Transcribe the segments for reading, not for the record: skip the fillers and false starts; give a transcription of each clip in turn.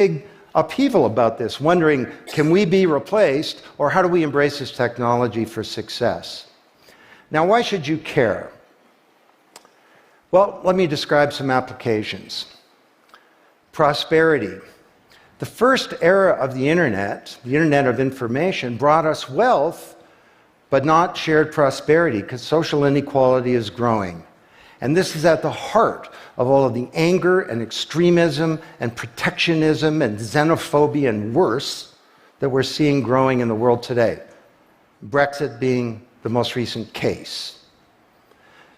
big upheaval about this, wondering, can we be replaced, or how do we embrace this technology for success? Now, why should you care? Well, let me describe some applications. Prosperity. The first era of the Internet of information, brought us wealth, but not shared prosperity, because social inequality is growing. And this is at the heart of all of the anger and extremism and protectionism and xenophobia and worse that we're seeing growing in the world today. Brexit being the most recent case.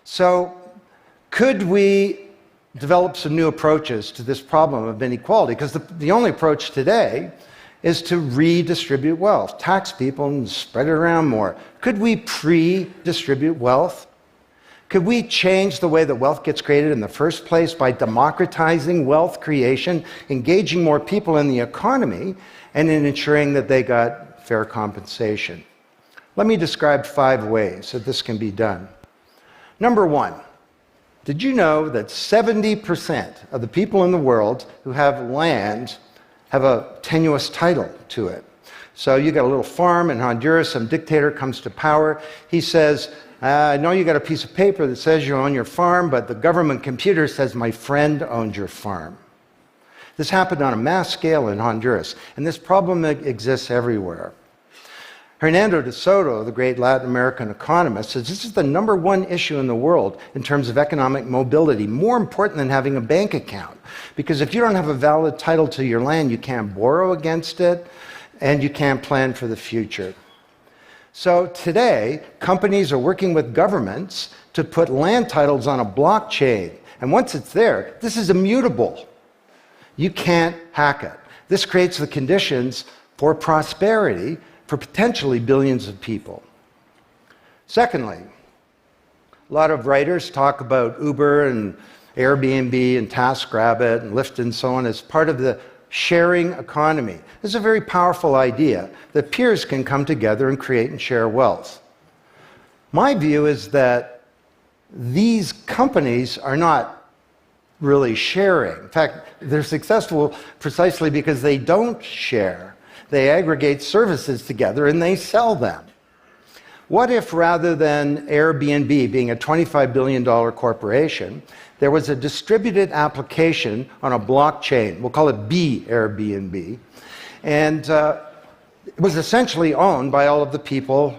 So, could we develop some new approaches to this problem of inequality? Because the only approach today is to redistribute wealth, tax people and spread it around more. Could we pre-distribute wealth? Could we change the way that wealth gets created in the first place by democratizing wealth creation, engaging more people in the economy, and in ensuring that they got fair compensation? Let me describe 5 ways that this can be done. Number 1, did you know that 70% of the people in the world who have land have a tenuous title to it? So you got a little farm in Honduras, some dictator comes to power, he says, I know you got a piece of paper that says you own your farm, but the government computer says my friend owns your farm. This happened on a mass scale in Honduras, and this problem exists everywhere. Hernando de Soto, the great Latin American economist, says this is the #1 issue in the world in terms of economic mobility, more important than having a bank account. Because if you don't have a valid title to your land, you can't borrow against it, and you can't plan for the future. So today, companies are working with governments to put land titles on a blockchain. And once it's there, this is immutable. You can't hack it. This creates the conditions for prosperity for potentially billions of people. Secondly, a lot of writers talk about Uber and Airbnb and TaskRabbit and Lyft and so on as part of the sharing economy. This is a very powerful idea that peers can come together and create and share wealth. My view is that these companies are not really sharing. In fact, they're successful precisely because they don't share. They aggregate services together and they sell them. What if rather than Airbnb being a $25 billion corporation, there was a distributed application on a blockchain, we'll call it B-Airbnb, and it was essentially owned by all of the people